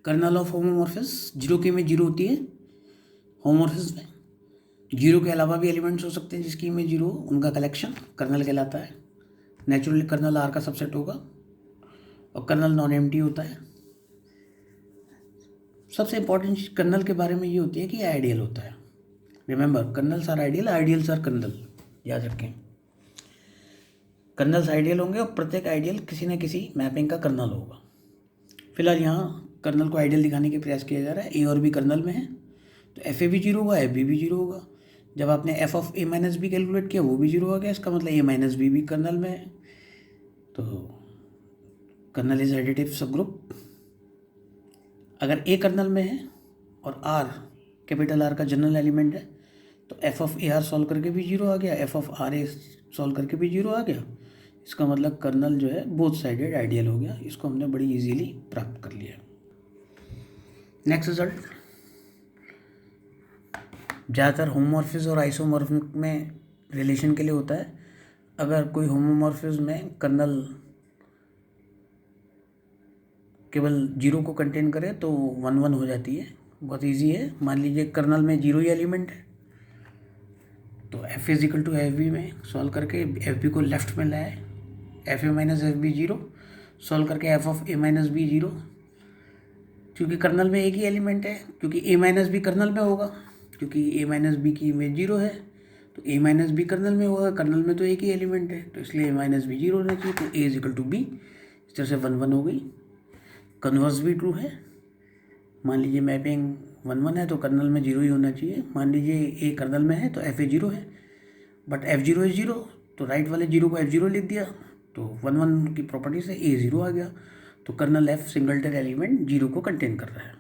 Kernel of homomorphism, zero की image zero होती है होमोमॉर्फिज्म में। जीरो के अलावा भी एलिमेंट्स हो सकते हैं जिसकी इमेज जीरो, उनका कलेक्शन कर्नल कहलाता है। नेचुरली कर्नल आर का सबसेट होगा और कर्नल नॉन एम्प्टी होता है। सबसे इंपॉर्टेंट चीज कर्नल के बारे में ये होती है कि आइडियल होता है। Remember, kernels are ideal, ideals are kernel, याद रखें। कर्नल्स आइडियल होंगे और प्रत्येक आइडियल किसी न किसी मैपिंग का कर्नल होगा। फिलहाल यहाँ कर्नल को आइडियल दिखाने के प्रयास किया जा रहा है। ए और बी कर्नल में है तो एफ ए भी जीरो होगा, एफ बी भी जीरो होगा। जब आपने f of a minus b calculate किया वो भी जीरो आ गया, इसका मतलब ए माइनस बी भी कर्नल में है। तो kernel is additive sub group. अगर ए कर्नल में है और आर कैपिटल आर का जनरल एलिमेंट है तो f of a r solve करके भी जीरो आ गया, f of r a solve करके भी जीरो आ गया। इसका मतलब कर्नल जो है बोथ साइडेड आइडियल हो गया। इसको हमने बड़ी इजीली प्राप्त कर लिया। नेक्स्ट रिजल्ट, ज़्यादातर होमोमॉर्फिज्म और आइसोमॉर्फिक में रिलेशन के लिए होता है। अगर कोई होमोमॉर्फिज्म में कर्नल केवल जीरो को कंटेन करे तो 1 1 हो जाती है। बहुत इजी है। मान लीजिए कर्नल में जीरो ही एलिमेंट है तो f is equal to f b में सॉल्व करके एफ बी को लेफ्ट में लाए, f a minus f b zero, solve करके f of a minus b zero. क्योंकि कर्नल में एक ही एलिमेंट है, क्योंकि ए माइनस बी कर्नल में होगा, क्योंकि ए माइनस बी की इमेज जीरो है तो ए माइनस बी कर्नल में होगा। कर्नल में तो एक ही एलिमेंट है तो इसलिए ए माइनस बी जीरो होना चाहिए। तो ए इज इक्वल टू बी, इस तरह से 1 1 हो गई। कन्वर्स भी ट्रू है। मान लीजिए मैपिंग 1 1 है तो कर्नल में जीरो ही होना चाहिए। मान लीजिए ए कर्नल में है तो एफ ए जीरो है but F zero is zero, तो राइट वाले जीरो को एफ जीरो लिख दिया तो 1 1 की प्रॉपर्टी से ए जीरो आ गया। तो kernel f singleton element zero को कंटेन कर रहा है।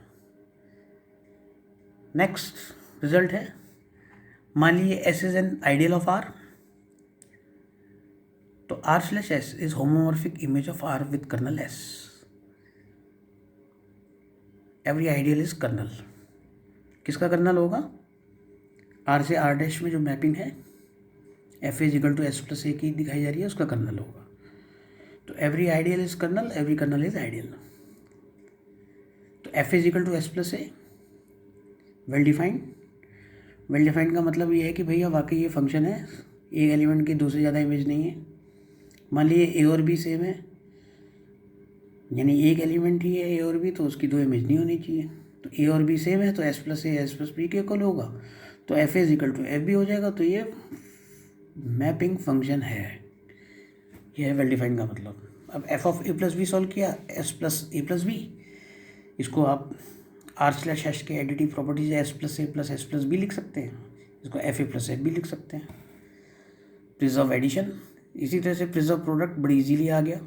नेक्स्ट रिजल्ट है, मान लीजिए S is an ideal of R तो R slash S is homomorphic image of R with kernel S. Every ideal is kernel. किसका कर्नल होगा? आर से आर डैश में जो मैपिंग है f is equal to S plus a की दिखाई जा रही है, उसका कर्नल होगा। तो every ideal is kernel, every kernel is ideal. तो f is equal to S plus a, well defined. Well defined का मतलब ये है कि भैया वाकई ये फंक्शन है, एक एलिमेंट की दो से ज़्यादा इमेज नहीं है। मान लीजिए ए और बी सेम है, यानी एक एलिमेंट ही है ए और बी, तो उसकी दो इमेज नहीं होनी चाहिए। तो ए और बी सेम है तो एस प्लस बी के इक्वल होगा, तो f is equal to f b हो जाएगा। तो ये मैपिंग फंक्शन है, यह है वेल डिफाइंड का मतलब। अब f of a plus b solve किया, s plus a plus b, इसको आप आर स्लैश एस के additive properties s plus b लिख सकते हैं, इसको f a plus f b लिख सकते हैं। प्रिजर्व एडिशन, इसी तरह से प्रिजर्व प्रोडक्ट बड़ी इजीली आ गया।